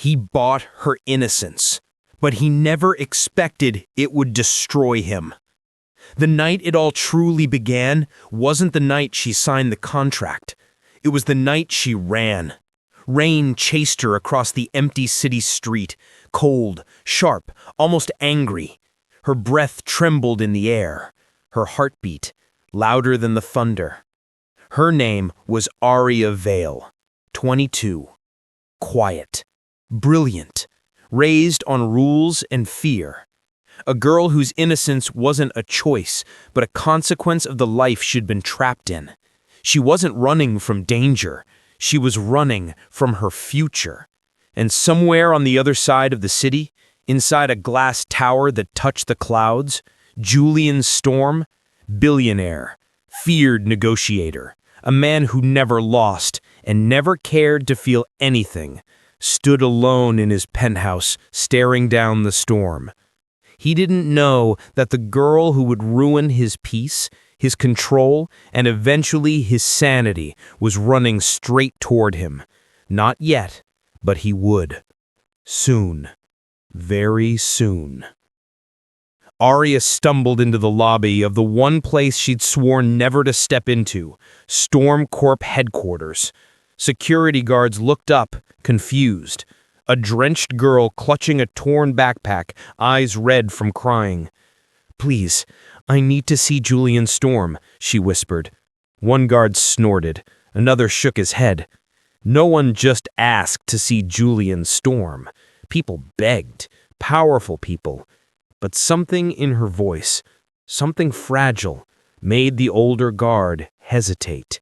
He bought her innocence, but he never expected it would destroy him. The night it all truly began wasn't the night she signed the contract. It was the night she ran. Rain chased her across the empty city street, cold, sharp, almost angry. Her breath trembled in the air, her heartbeat louder than the thunder. Her name was Aria Vale, 22. Quiet, brilliant, raised on rules and fear. A girl whose innocence wasn't a choice, but a consequence of the life she'd been trapped in. She wasn't running from danger. She was running from her future. And somewhere on the other side of the city, inside a glass tower that touched the clouds, Julian Storm, billionaire, feared negotiator, a man who never lost and never cared to feel anything, stood alone in his penthouse, staring down the storm. He didn't know that the girl who would ruin his peace, his control, and eventually his sanity was running straight toward him. Not yet, but he would. Soon. Very soon. Aria stumbled into the lobby of the one place she'd sworn never to step into, StormCorp headquarters. Security guards looked up, confused. A drenched girl clutching a torn backpack, eyes red from crying. "Please, I need to see Julian Storm," she whispered. One guard snorted. Another shook his head. No one just asked to see Julian Storm. People begged, powerful people. But something in her voice, something fragile, made the older guard hesitate.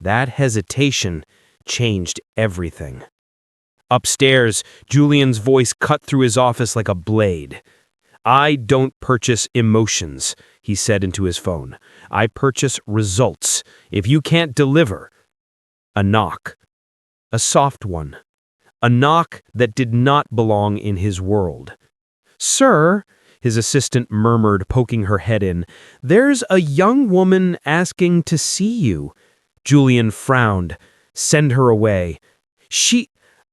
That hesitation changed everything. Upstairs, Julian's voice cut through his office like a blade. "I don't purchase emotions," he said into his phone. "I purchase results. If you can't deliver..." A knock. A soft one. A knock that did not belong in his world. "Sir," his assistant murmured, poking her head in, "there's a young woman asking to see you." Julian frowned. "Send her away."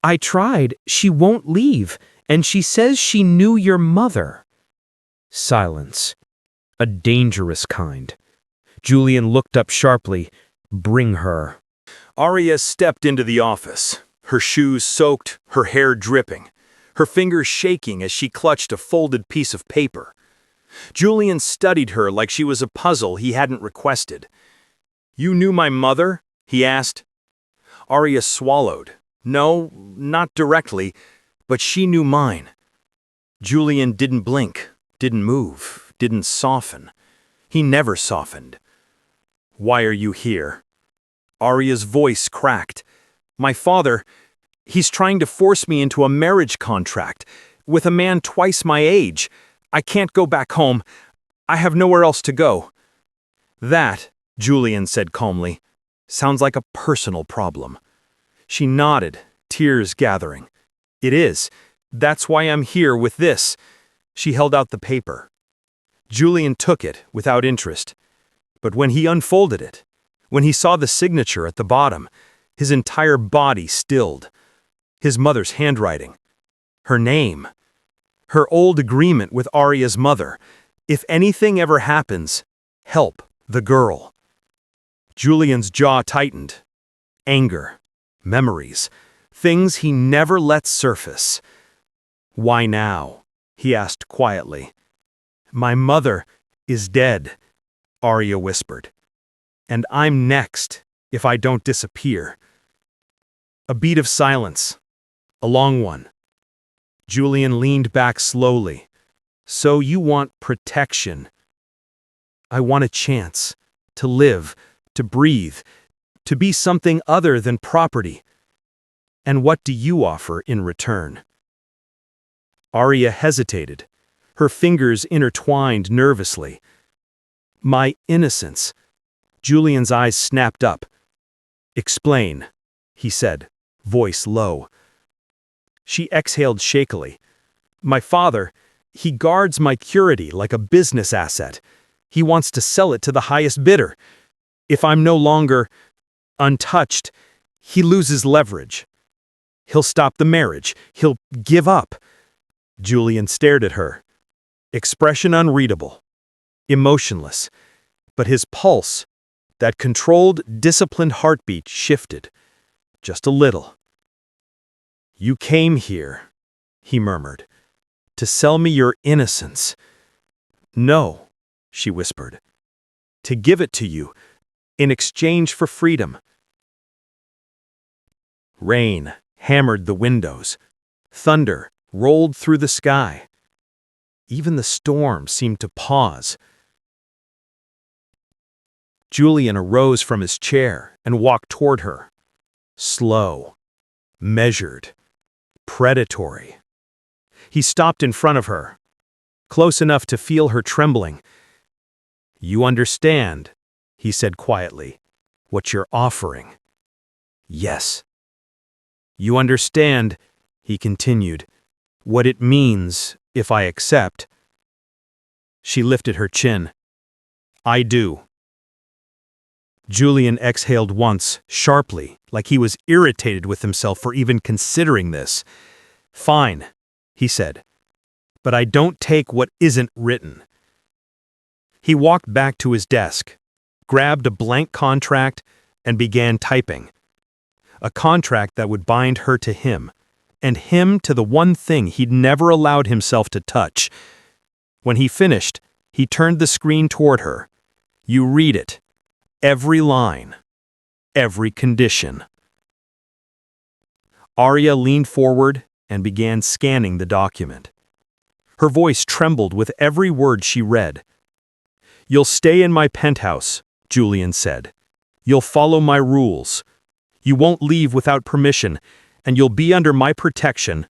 I tried. She won't leave, and she says she knew your mother." Silence. A dangerous kind. Julian looked up sharply. "Bring her." Aria stepped into the office, her shoes soaked, her hair dripping, her fingers shaking as she clutched a folded piece of paper. Julian studied her like she was a puzzle he hadn't requested. "You knew my mother?" he asked. Aria swallowed. "No, not directly, but she knew mine." Julian didn't blink, didn't move, didn't soften. He never softened. "Why are you here?" Aria's voice cracked. "My father, he's trying to force me into a marriage contract with a man twice my age. I can't go back home. I have nowhere else to go." "That," Julian said calmly, "sounds like a personal problem." She nodded, tears gathering. "It is. That's why I'm here with this." She held out the paper. Julian took it without interest. But when he unfolded it, when he saw the signature at the bottom, his entire body stilled. His mother's handwriting. Her name. Her old agreement with Aria's mother. If anything ever happens, help the girl. Julian's jaw tightened. Anger. Memories. Things he never let surface. "Why now?" he asked quietly. "My mother is dead," Aria whispered. "And I'm next, if I don't disappear." A beat of silence. A long one. Julian leaned back slowly. "So you want protection?" "I want a chance. To live. To breathe. To be something other than property." "And what do you offer in return?" Aria hesitated, her fingers intertwined nervously. "My innocence." Julian's eyes snapped up. "Explain," he said, voice low. She exhaled shakily. "My father, he guards my purity like a business asset. He wants to sell it to the highest bidder. If I'm no longer untouched, he loses leverage." He'll stop the marriage. He'll give up. Julian stared at her. Expression unreadable. Emotionless. But his pulse, that controlled, disciplined heartbeat, shifted. Just a little. "You came here," he murmured, "to sell me your innocence." "No," she whispered. "To give it to you, in exchange for freedom." Rain hammered the windows. Thunder rolled through the sky. Even the storm seemed to pause. Julian arose from his chair and walked toward her. Slow, measured, predatory. He stopped in front of her, close enough to feel her trembling. "You understand," he said quietly, "what you're offering." "Yes." "You understand," he continued, "what it means if I accept." She lifted her chin. "I do." Julian exhaled once, sharply, like he was irritated with himself for even considering this. "Fine," he said, "but I don't take what isn't written." He walked back to his desk, grabbed a blank contract, and began typing. A contract that would bind her to him, and him to the one thing he'd never allowed himself to touch. When he finished, he turned the screen toward her. "You read it. Every line. Every condition." Aria leaned forward and began scanning the document. Her voice trembled with every word she read. "You'll stay in my penthouse," Julian said. "You'll follow my rules. You won't leave without permission, and you'll be under my protection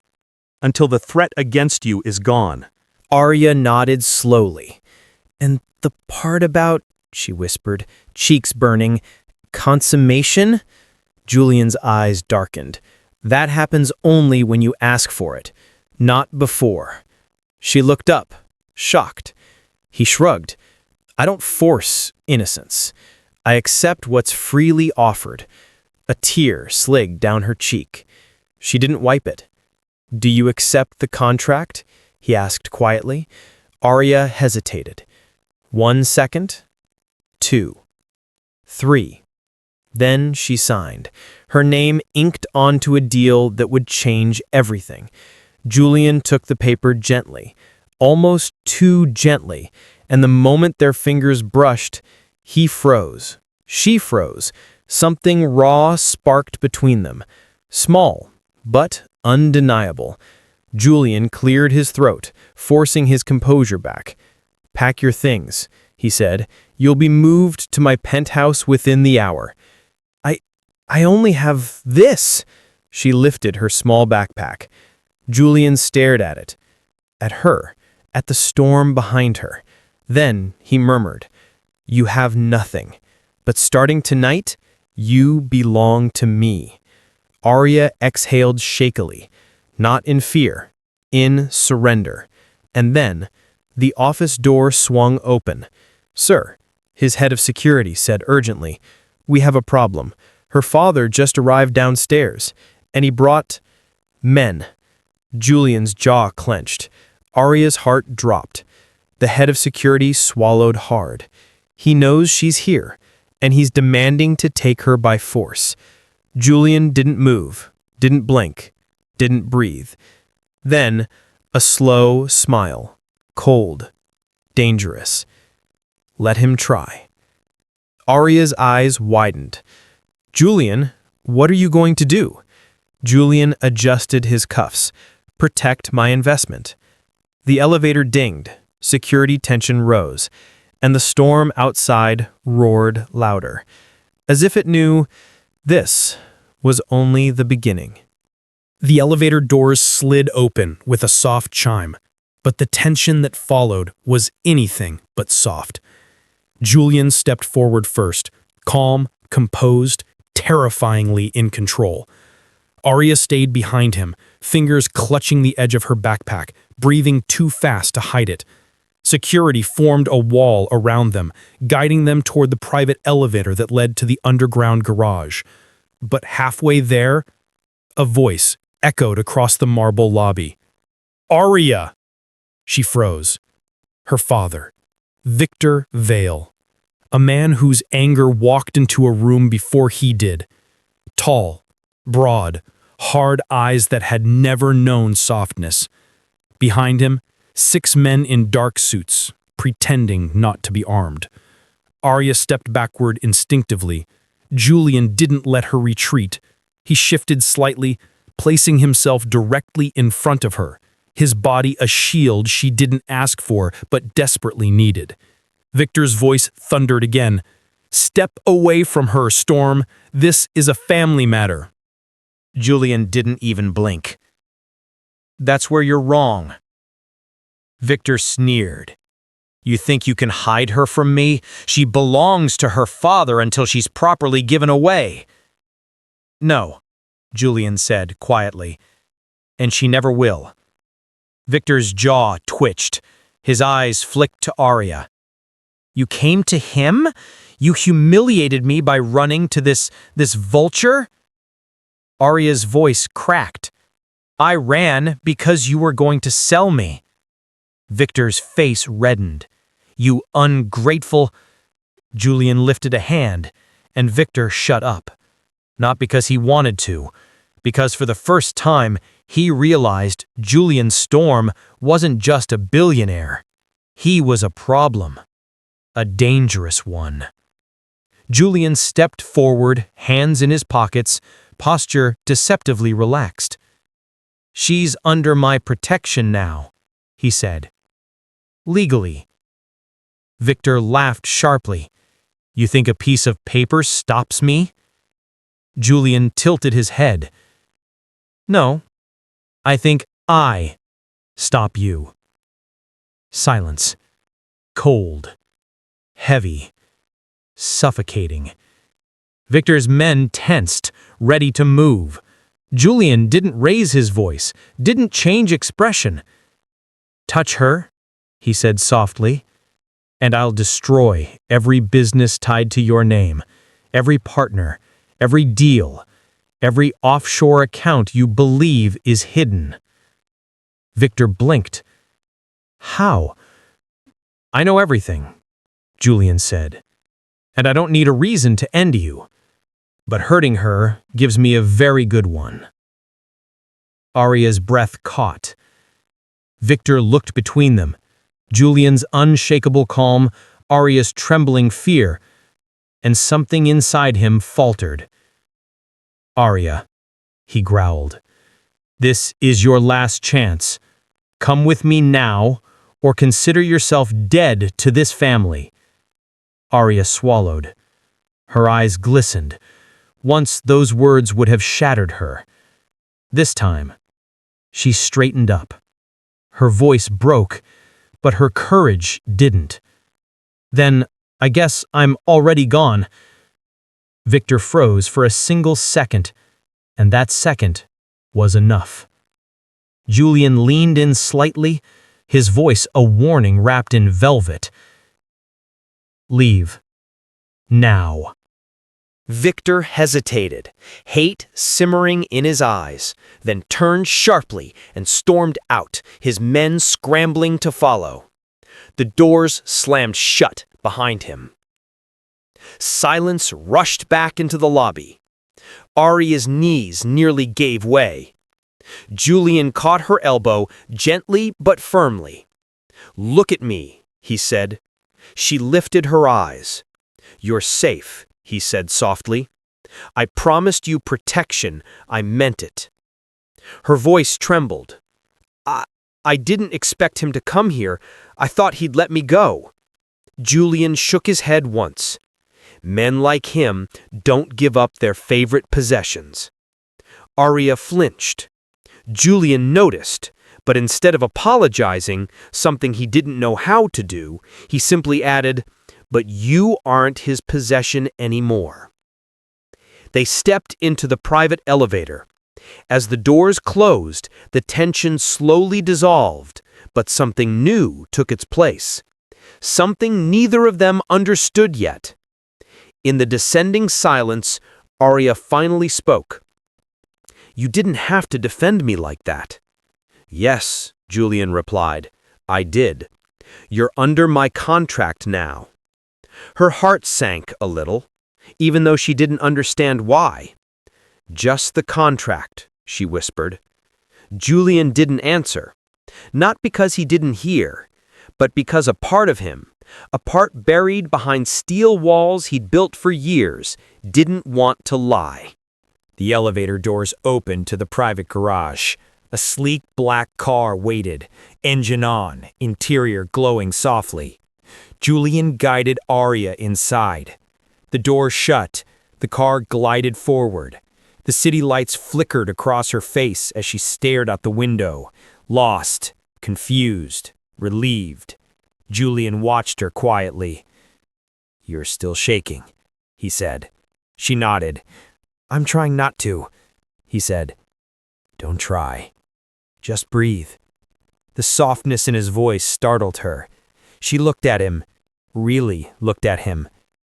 until the threat against you is gone." Aria nodded slowly. "And the part about," she whispered, cheeks burning, "consummation?" Julian's eyes darkened. "That happens only when you ask for it, not before." She looked up, shocked. He shrugged. "I don't force innocence. I accept what's freely offered." A tear slid down her cheek. She didn't wipe it. "Do you accept the contract?" he asked quietly. Aria hesitated. 1 second. 2. 3. Then she signed, her name inked onto a deal that would change everything. Julian took the paper gently, almost too gently, and the moment their fingers brushed, he froze. She froze. Something raw sparked between them. Small, but undeniable. Julian cleared his throat, forcing his composure back. "Pack your things," he said. "You'll be moved to my penthouse within the hour." I only have this." She lifted her small backpack. Julian stared at it. At her. At the storm behind her. Then he murmured, "You have nothing. But starting tonight, you belong to me." Aria exhaled shakily, not in fear, in surrender. And then, the office door swung open. "Sir," his head of security said urgently, "we have a problem. Her father just arrived downstairs, and he brought men." Julian's jaw clenched. Aria's heart dropped. The head of security swallowed hard. He knows she's here, and he's demanding to take her by force. Julian didn't move, didn't blink, didn't breathe. Then, a slow smile, cold, dangerous. Let him try. Aria's eyes widened. "Julian, what are you going to do?" Julian adjusted his cuffs. "Protect my investment." The elevator dinged, security tension rose, and the storm outside roared louder, as if it knew this was only the beginning. The elevator doors slid open with a soft chime, but the tension that followed was anything but soft. Julian stepped forward first, calm, composed, terrifyingly in control. Aria stayed behind him, fingers clutching the edge of her backpack, breathing too fast to hide it. Security formed a wall around them, guiding them toward the private elevator that led to the underground garage. But halfway there, a voice echoed across the marble lobby. "Aria!" She froze. Her father, Victor Vale, a man whose anger walked into a room before he did. Tall, broad, hard eyes that had never known softness. Behind him, 6 men in dark suits, pretending not to be armed. Aria stepped backward instinctively. Julian didn't let her retreat. He shifted slightly, placing himself directly in front of her, his body a shield she didn't ask for but desperately needed. Victor's voice thundered again. "Step away from her, Storm. This is a family matter." Julian didn't even blink. "That's where you're wrong." Victor sneered. "You think you can hide her from me? She belongs to her father until she's properly given away." "No," Julian said quietly, "and she never will." Victor's jaw twitched. His eyes flicked to Aria. "You came to him? You humiliated me by running to this vulture?" Aria's voice cracked. "I ran because you were going to sell me." Victor's face reddened. "You ungrateful—" Julian lifted a hand, and Victor shut up. Not because he wanted to, because for the first time he realized Julian Storm wasn't just a billionaire. He was a problem. A dangerous one. Julian stepped forward, hands in his pockets, posture deceptively relaxed. "She's under my protection now," he said. "Legally." Victor laughed sharply. "You think a piece of paper stops me?" Julian tilted his head. "No, I think I stop you." Silence. Cold. Heavy. Suffocating. Victor's men tensed, ready to move. Julian didn't raise his voice, didn't change expression. "Touch her," he said softly, "and I'll destroy every business tied to your name, every partner, every deal, every offshore account you believe is hidden." Victor blinked. "How?" "I know everything," Julian said, "and I don't need a reason to end you. But hurting her gives me a very good one." Aria's breath caught. Victor looked between them. Julian's unshakable calm, Aria's trembling fear, and something inside him faltered. "Aria," he growled, "this is your last chance. Come with me now, or consider yourself dead to this family." Aria swallowed. Her eyes glistened. Once those words would have shattered her. This time, she straightened up. Her voice broke, but her courage didn't. "Then, I guess I'm already gone." Victor froze for a single second, and that second was enough. Julian leaned in slightly, his voice a warning wrapped in velvet. "Leave. Now." Victor hesitated, hate simmering in his eyes, then turned sharply and stormed out, his men scrambling to follow. The doors slammed shut behind him. Silence rushed back into the lobby. Aria's knees nearly gave way. Julian caught her elbow gently but firmly. "Look at me," he said. She lifted her eyes. "You're safe," he said softly. "I promised you protection. I meant it." Her voice trembled. I didn't expect him to come here. I thought he'd let me go." Julian shook his head once. Men like him don't give up their favorite possessions. Aria flinched. Julian noticed, but instead of apologizing, something he didn't know how to do, he simply added, "But you aren't his possession anymore." They stepped into the private elevator. As the doors closed, the tension slowly dissolved, but something new took its place. Something neither of them understood yet. In the descending silence, Aria finally spoke. You didn't have to defend me like that." "Yes," Julian replied. "I did. You're under my contract now." Her heart sank a little, even though she didn't understand why. "Just the contract," she whispered. Julian didn't answer, not because he didn't hear, but because a part of him, a part buried behind steel walls he'd built for years, didn't want to lie. The elevator doors opened to the private garage. A sleek black car waited, engine on, interior glowing softly. Julian guided Aria inside. The door shut. The car glided forward. The city lights flickered across her face as she stared out the window, lost, confused, relieved. Julian watched her quietly. "You're still shaking," he said. She nodded. "I'm trying not to," he said. "Don't try. Just breathe." The softness in his voice startled her. She looked at him, really looked at him.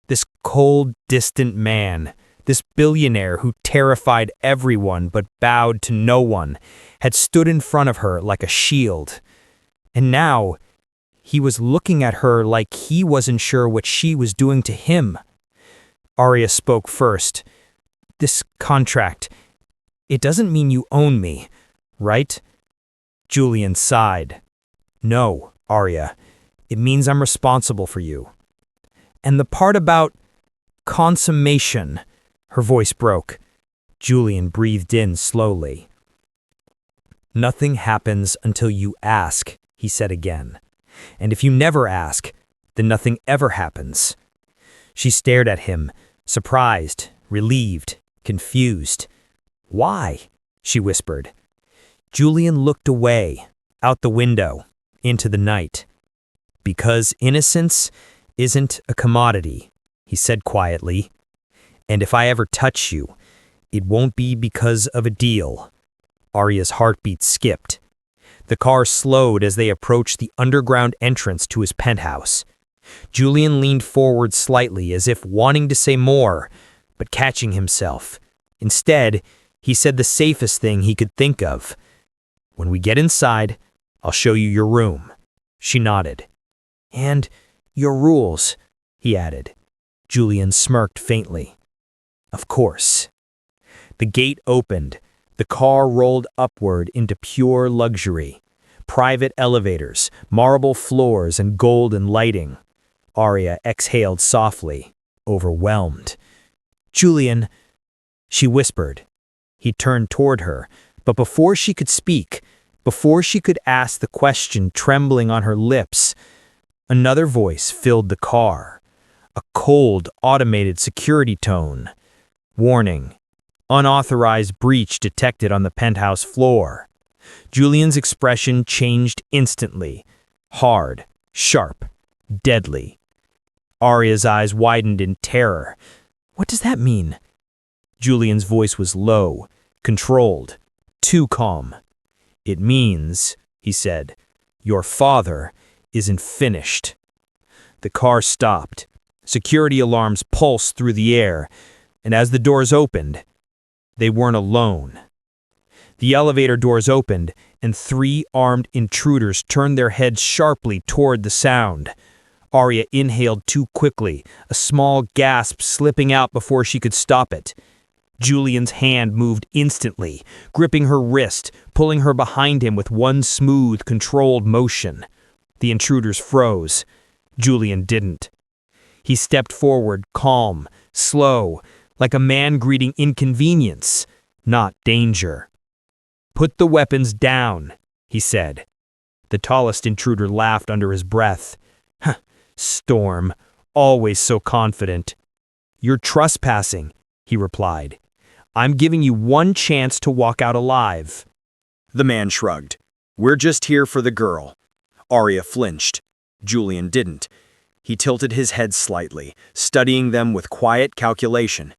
This cold, distant man, this billionaire who terrified everyone but bowed to no one, had stood in front of her like a shield. And now, he was looking at her like he wasn't sure what she was doing to him. Aria spoke first. "This contract, it doesn't mean you own me, right?" Julian sighed. "No, Aria, it means I'm responsible for you." "And the part about consummation," her voice broke. Julian breathed in slowly. "Nothing happens until you ask," he said again. "And if you never ask, then nothing ever happens." She stared at him, surprised, relieved, confused. "Why?" she whispered. Julian looked away, out the window, into the night. "Because innocence isn't a commodity," he said quietly. "And if I ever touch you, it won't be because of a deal." Aria's heartbeat skipped. The car slowed as they approached the underground entrance to his penthouse. Julian leaned forward slightly as if wanting to say more, but catching himself. Instead, he said the safest thing he could think of. "When we get inside, I'll show you your room." She nodded. "And your rules," he added. Julian smirked faintly. "Of course." The gate opened. The car rolled upward into pure luxury. Private elevators, marble floors, and golden lighting. Aria exhaled softly, overwhelmed. "Julian," she whispered. He turned toward her, but before she could speak, before she could ask the question trembling on her lips, another voice filled the car. A cold, automated security tone. "Warning. Unauthorized breach detected on the penthouse floor." Julian's expression changed instantly. Hard, sharp, deadly. Aria's eyes widened in terror. "What does that mean?" Julian's voice was low, controlled, too calm. "It means," he said, "your father isn't finished." The car stopped. Security alarms pulsed through the air, and as the doors opened, they weren't alone. The elevator doors opened, and 3 armed intruders turned their heads sharply toward the sound. Aria inhaled too quickly, a small gasp slipping out before she could stop it. Julian's hand moved instantly, gripping her wrist, pulling her behind him with one smooth, controlled motion. The intruders froze. Julian didn't. He stepped forward, calm, slow, like a man greeting inconvenience, not danger. "Put the weapons down," he said. The tallest intruder laughed under his breath. "Storm, always so confident." "You're trespassing," he replied. "I'm giving you one chance to walk out alive." The man shrugged. "We're just here for the girl." Aria flinched. Julian didn't. He tilted his head slightly, studying them with quiet calculation.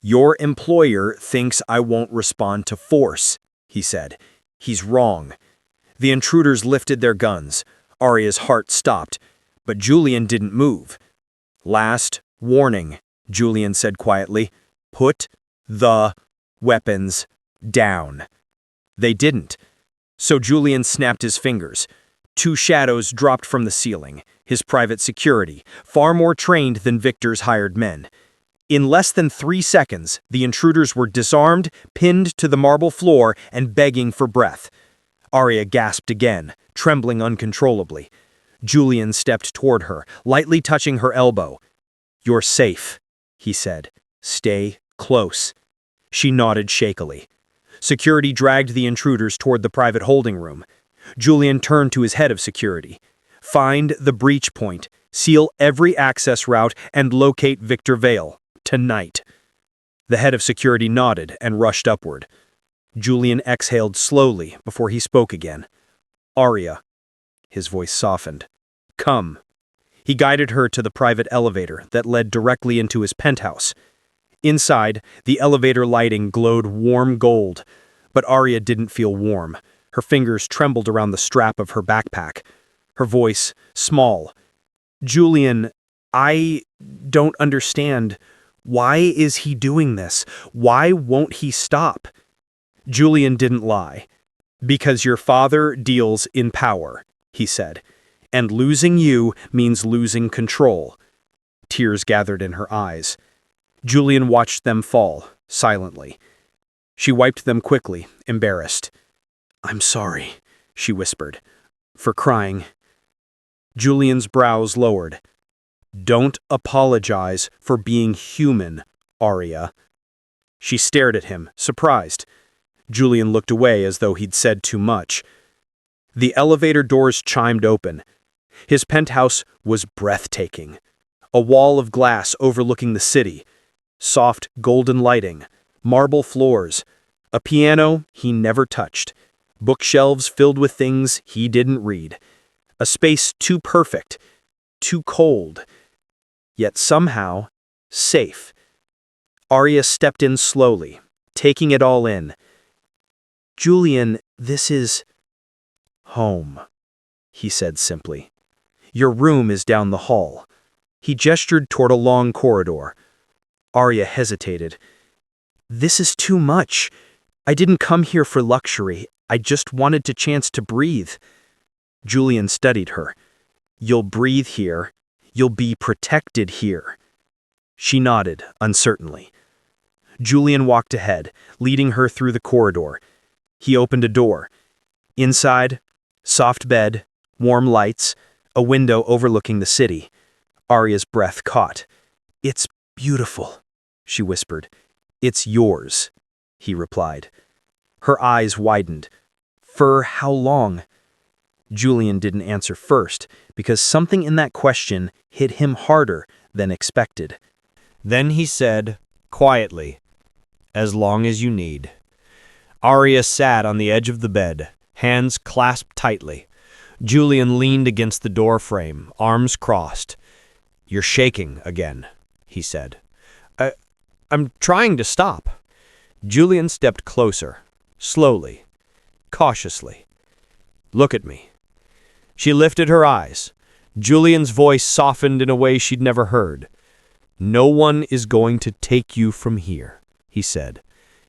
"Your employer thinks I won't respond to force," he said. "He's wrong." The intruders lifted their guns. Aria's heart stopped, but Julian didn't move. "Last warning," Julian said quietly. "Put the weapons Down. They didn't. So Julian snapped his fingers. Two shadows dropped from the ceiling, his private security, far more trained than Victor's hired men. In less than 3 seconds, the intruders were disarmed, pinned to the marble floor, and begging for breath. Aria gasped again, trembling uncontrollably. Julian stepped toward her, lightly touching her elbow. "You're safe," he said. "Stay close." She nodded shakily. Security dragged the intruders toward the private holding room. Julian turned to his head of security. "Find the breach point, seal every access route, and locate Victor Vale. Tonight." The head of security nodded and rushed upward. Julian exhaled slowly before he spoke again. "Aria." His voice softened. "Come." He guided her to the private elevator that led directly into his penthouse. Inside, the elevator lighting glowed warm gold, but Aria didn't feel warm. Her fingers trembled around the strap of her backpack. Her voice, small. "Julian, I don't understand. Why is he doing this? Why won't he stop?" Julian didn't lie. "Because your father deals in power," he said. "And losing you means losing control." Tears gathered in her eyes. Julian watched them fall, silently. She wiped them quickly, embarrassed. "I'm sorry," she whispered, "for crying." Julian's brows lowered. "Don't apologize for being human, Aria." She stared at him, surprised. Julian looked away as though he'd said too much. The elevator doors chimed open. His penthouse was breathtaking. A wall of glass overlooking the city. Soft, golden lighting. Marble floors. A piano he never touched. Bookshelves filled with things he didn't read. A space too perfect. Too cold. Yet somehow, safe. Aria stepped in slowly, taking it all in. "Julian, this is home," he said simply. "Your room is down the hall." He gestured toward a long corridor. Aria hesitated. "This is too much. I didn't come here for luxury. I just wanted the chance to breathe." Julian studied her. "You'll breathe here. You'll be protected here." She nodded, uncertainly. Julian walked ahead, leading her through the corridor. He opened a door. Inside, soft bed, warm lights, a window overlooking the city. Aria's breath caught. "It's beautiful," she whispered. "It's yours," he replied. Her eyes widened. "For how long?" Julian didn't answer first, because something in that question hit him harder than expected. Then he said, quietly, "As long as you need." Aria sat on the edge of the bed, hands clasped tightly. Julian leaned against the door frame, arms crossed. "You're shaking again," he said. I'm trying to stop." Julian stepped closer, slowly, cautiously. "Look at me." She lifted her eyes. Julian's voice softened in a way she'd never heard. "No one is going to take you from here," he said.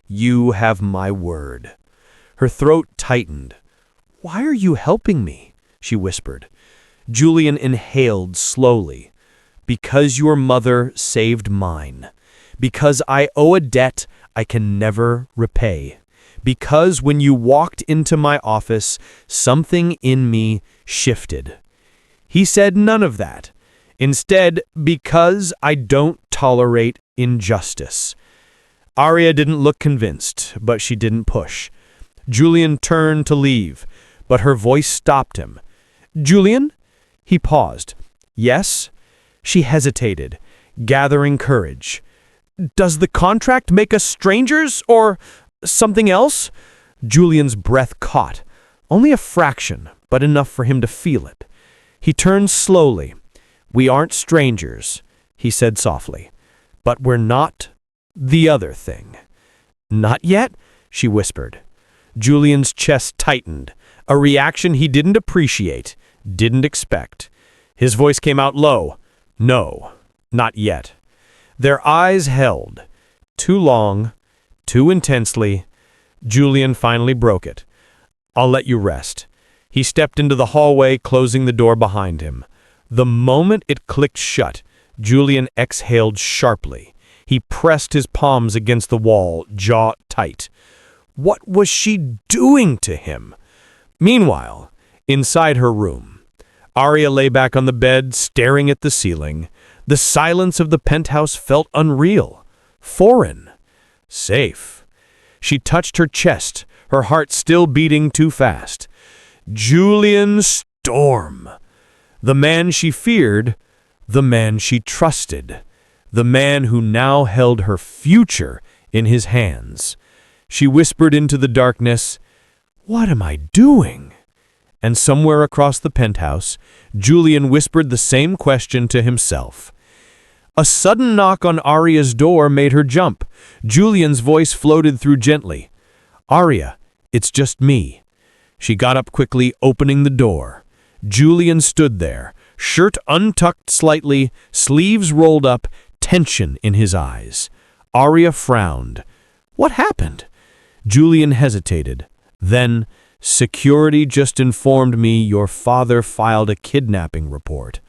"You have my word." Her throat tightened. "Why are you helping me?" she whispered. Julian inhaled slowly. "Because your mother saved mine. Because I owe a debt I can never repay. Because when you walked into my office, something in me shifted." He said none of that. Instead, "because I don't tolerate injustice." Aria didn't look convinced, but she didn't push. Julian turned to leave, but her voice stopped him. "Julian?" He paused. "Yes?" She hesitated, gathering courage. "Does the contract make us strangers, or something else?" Julian's breath caught. Only a fraction, but enough for him to feel it. He turned slowly. "We aren't strangers," he said softly. "But we're not the other thing." "Not yet?" she whispered. Julian's chest tightened, a reaction he didn't appreciate, didn't expect. His voice came out low. "No, not yet." Their eyes held, too long, too intensely. Julian finally broke it. "I'll let you rest." He stepped into the hallway, closing the door behind him. The moment it clicked shut, Julian exhaled sharply. He pressed his palms against the wall, jaw tight. What was she doing to him? Meanwhile, inside her room, Aria lay back on the bed, staring at the ceiling. The silence of the penthouse felt unreal, foreign, safe. She touched her chest, her heart still beating too fast. Julian Storm. The man she feared, the man she trusted, the man who now held her future in his hands. She whispered into the darkness, "What am I doing?" And somewhere across the penthouse, Julian whispered the same question to himself. A sudden knock on Aria's door made her jump. Julian's voice floated through gently. "Aria, it's just me." She got up quickly, opening the door. Julian stood there, shirt untucked slightly, sleeves rolled up, tension in his eyes. Aria frowned. "What happened?" Julian hesitated. Then, "Security just informed me your father filed a kidnapping report."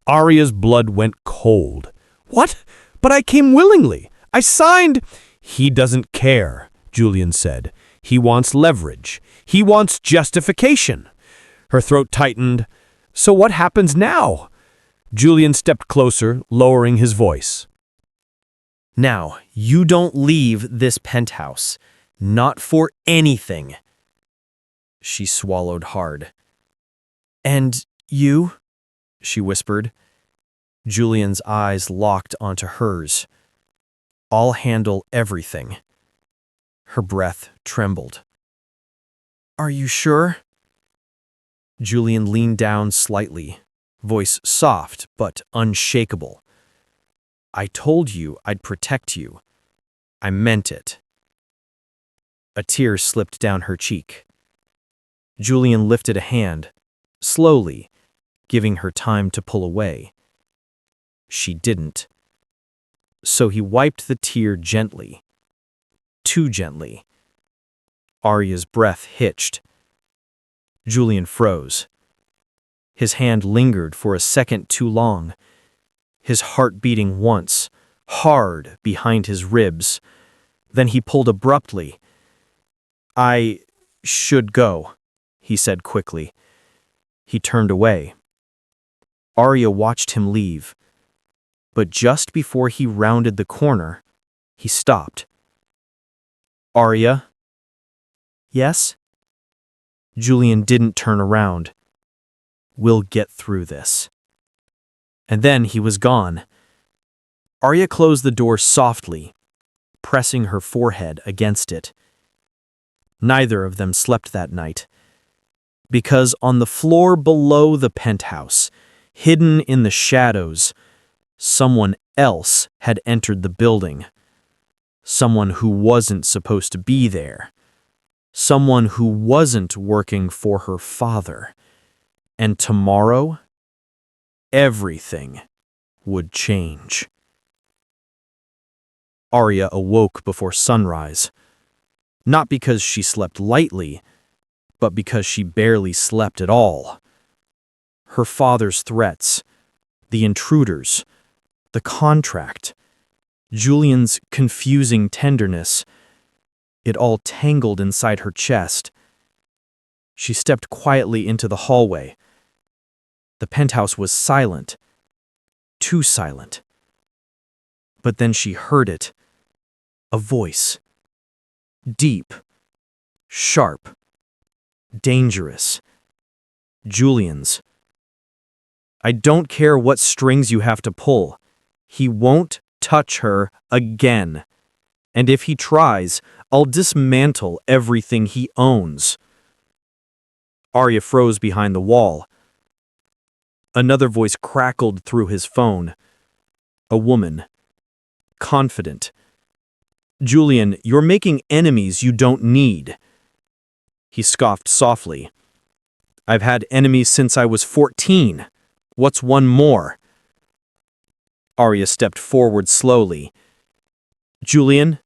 Aria's blood went cold. "What? But I came willingly. I signed—" "He doesn't care," Julian said. "He wants leverage. He wants justification." Her throat tightened. "So what happens now?" Julian stepped closer, lowering his voice. Now, you don't leave this penthouse. Not for anything. She swallowed hard. "And you?" she whispered. Julian's eyes locked onto hers. "I'll handle everything." Her breath trembled. "Are you sure?" Julian leaned down slightly, voice soft but unshakable. "I told you I'd protect you. I meant it." A tear slipped down her cheek. Julian lifted a hand, slowly, giving her time to pull away. She didn't. So he wiped the tear gently. Too gently. Aria's breath hitched. Julian froze. His hand lingered for a second too long, his heart beating once, hard behind his ribs. Then he pulled abruptly. "I should go," he said quickly. He turned away. Aria watched him leave, but just before he rounded the corner, he stopped. "Aria?" "Yes?" Julian didn't turn around. "We'll get through this." And then he was gone. Aria closed the door softly, pressing her forehead against it. Neither of them slept that night, because on the floor below the penthouse, hidden in the shadows, someone else had entered the building. Someone who wasn't supposed to be there. Someone who wasn't working for her father. And tomorrow, everything would change. Aria awoke before sunrise, not because she slept lightly, but because she barely slept at all. Her father's threats, the intruders, the contract, Julian's confusing tenderness, it all tangled inside her chest. She stepped quietly into the hallway. The penthouse was silent, too silent. But then she heard it, a voice. Deep, sharp, dangerous. Julian's. "I don't care what strings you have to pull. He won't touch her again. And if he tries, I'll dismantle everything he owns." Aria froze behind the wall. Another voice crackled through his phone. A woman. Confident. "Julian, you're making enemies you don't need." He scoffed softly. "I've had enemies since I was 14. What's one more?" Aria stepped forward slowly. "Julian?"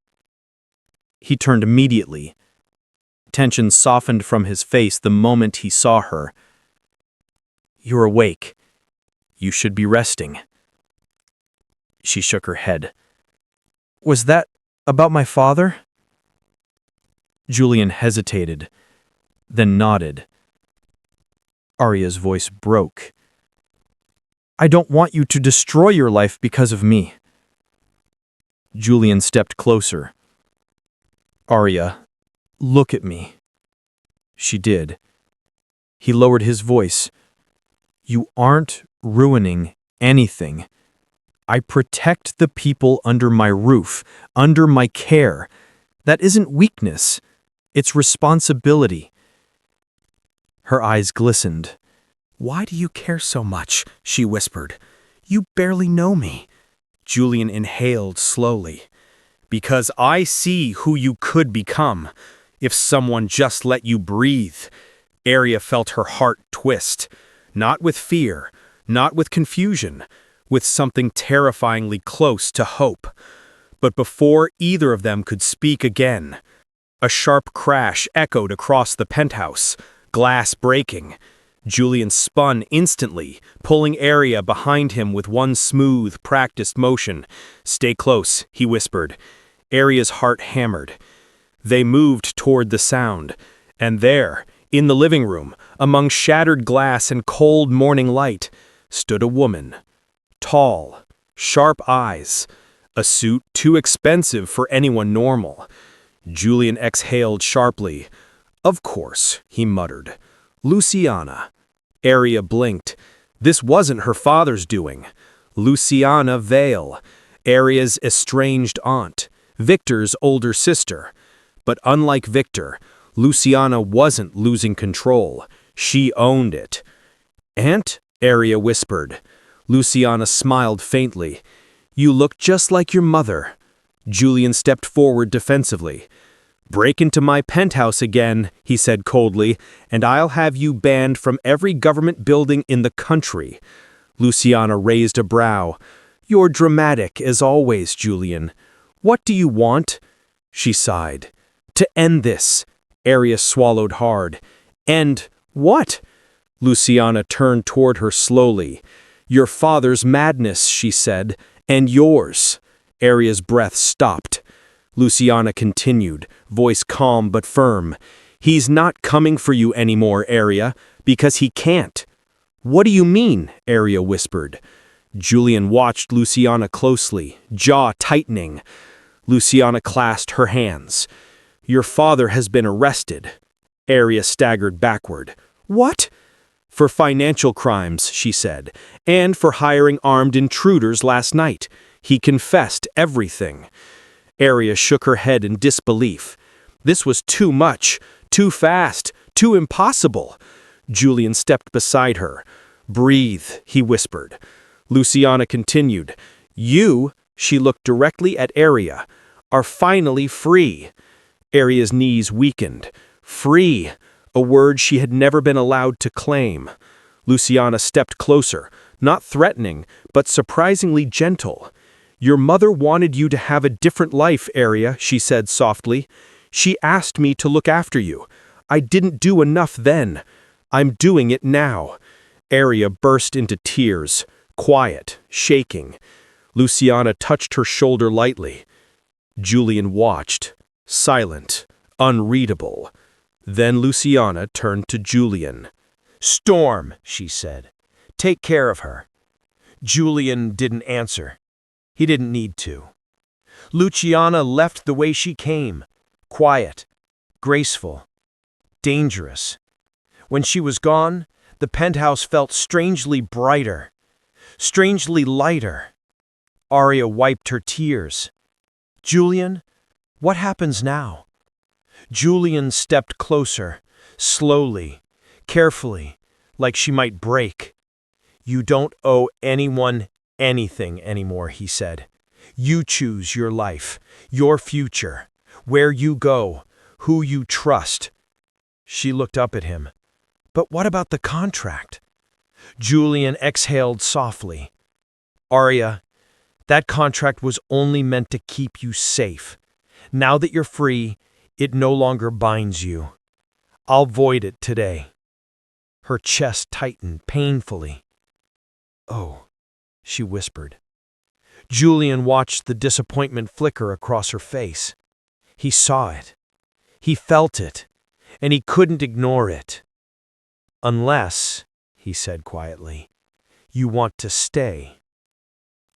He turned immediately, Tension softened from his face the moment he saw her. "You're awake. You should be resting." She shook her head. "Was that about my father?" Julian hesitated, then nodded. Aria's voice broke. "I don't want you to destroy your life because of me." Julian stepped closer. "Aria, look at me." She did. He lowered his voice. "You aren't ruining anything. I protect the people under my roof, under my care. That isn't weakness. It's responsibility." Her eyes glistened. "Why do you care so much?" she whispered. "You barely know me." Julian inhaled slowly. "Because I see who you could become, if someone just let you breathe." Aria felt her heart twist. Not with fear, not with confusion, with something terrifyingly close to hope. But before either of them could speak again, a sharp crash echoed across the penthouse, glass breaking. Julian spun instantly, pulling Aria behind him with one smooth, practiced motion. "Stay close," he whispered. Aria's heart hammered. They moved toward the sound, and there, in the living room, among shattered glass and cold morning light, stood a woman. Tall, sharp eyes, a suit too expensive for anyone normal. Julian exhaled sharply. "Of course," he muttered. "Luciana." Aria blinked. This wasn't her father's doing. Luciana Vale, Aria's estranged aunt, Victor's older sister. But unlike Victor, Luciana wasn't losing control. She owned it. "Aunt?" Aria whispered. Luciana smiled faintly. "You look just like your mother." Julian stepped forward defensively. "Break into my penthouse again," he said coldly, "and I'll have you banned from every government building in the country." Luciana raised a brow. "You're dramatic as always, Julian. What do you want?" She sighed. "To end this." Aria swallowed hard. "End what?" Luciana turned toward her slowly. "Your father's madness," she said, "and yours." Aria's breath stopped. Luciana continued, voice calm but firm. "He's not coming for you anymore, Aria, because he can't." "What do you mean?" Aria whispered. Julian watched Luciana closely, jaw tightening. Luciana clasped her hands. "Your father has been arrested." Aria staggered backward. "What?" "For financial crimes," she said, "and for hiring armed intruders last night. He confessed everything." Aria shook her head in disbelief. This was too much, too fast, too impossible. Julian stepped beside her. "Breathe," he whispered. Luciana continued. "You," she looked directly at Aria, "are finally free." Aria's knees weakened. Free, a word she had never been allowed to claim. Luciana stepped closer, not threatening, but surprisingly gentle. "Your mother wanted you to have a different life, Aria," she said softly. "She asked me to look after you. I didn't do enough then. I'm doing it now." Aria burst into tears, quiet, shaking. Luciana touched her shoulder lightly. Julian watched, silent, unreadable. Then Luciana turned to Julian. "Storm," she said. "Take care of her." Julian didn't answer. He didn't need to. Luciana left the way she came, quiet, graceful, dangerous. When she was gone, the penthouse felt strangely brighter, strangely lighter. Aria wiped her tears. "Julian, what happens now?" Julian stepped closer, slowly, carefully, like she might break. "You don't owe anyone anything anymore," he said. "You choose your life, your future, where you go, who you trust." She looked up at him. "But what about the contract?" Julian exhaled softly. "Aria, that contract was only meant to keep you safe. Now that you're free, it no longer binds you." I'll void it today. Her chest tightened painfully. Oh, she whispered. Julian watched the disappointment flicker across her face. He saw it. He felt it, and he couldn't ignore it. Unless, he said quietly, you want to stay.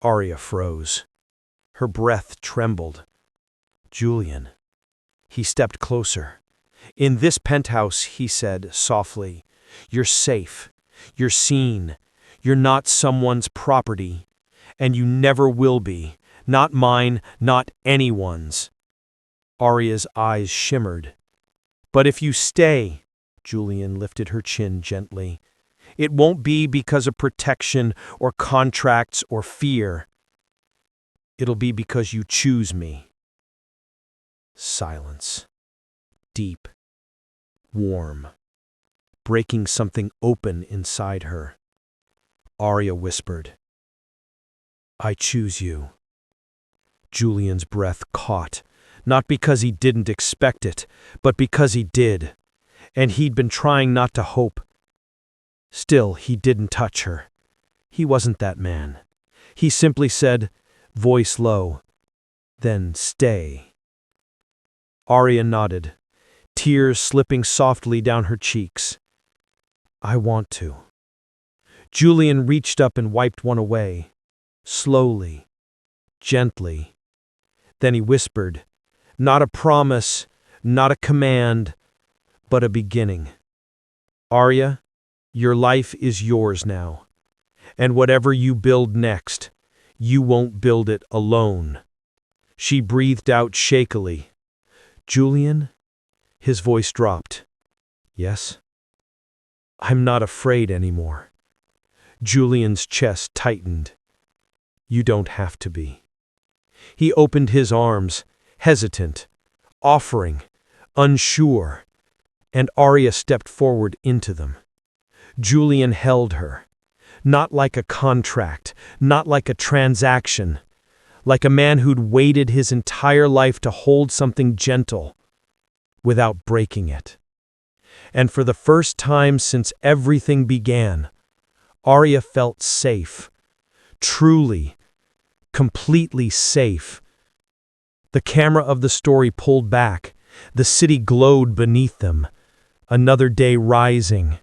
Aria froze. Her breath trembled. Julian. He stepped closer. In this penthouse, he said softly, you're safe. You're seen. You're not someone's property. And you never will be. Not mine, not anyone's. Aria's eyes shimmered. But if you stay, Julian lifted her chin gently, it won't be because of protection or contracts or fear. It'll be because you choose me. Silence. Deep. Warm. Breaking something open inside her. Aria whispered, I choose you. Julian's breath caught, not because he didn't expect it, but because he did, and he'd been trying not to hope. Still, he didn't touch her. He wasn't that man. He simply said, voice low, then stay. Aria nodded, tears slipping softly down her cheeks. I want to. Julian reached up and wiped one away, slowly, gently. Then he whispered, not a promise, not a command, but a beginning. Aria, your life is yours now, and whatever you build next, you won't build it alone. She breathed out shakily. Julian? His voice dropped. Yes? I'm not afraid anymore. Julian's chest tightened. You don't have to be. He opened his arms, hesitant, offering, unsure, and Aria stepped forward into them. Julian held her, not like a contract, not like a transaction, like a man who'd waited his entire life to hold something gentle, without breaking it. And for the first time since everything began, Aria felt safe, truly, completely safe. The camera of the story pulled back, the city glowed beneath them, another day rising,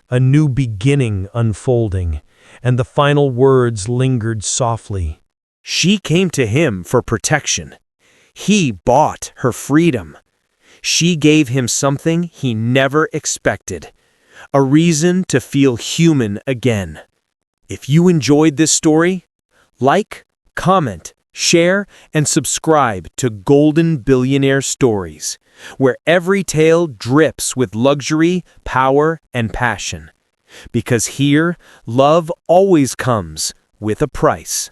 a new beginning unfolding, and the final words lingered softly. She came to him for protection. He bought her freedom. She gave him something he never expected, a reason to feel human again. If you enjoyed this story, like, comment, share, and subscribe to Golden Billionaire Stories, where every tale drips with luxury, power, and passion. Because here, love always comes with a price.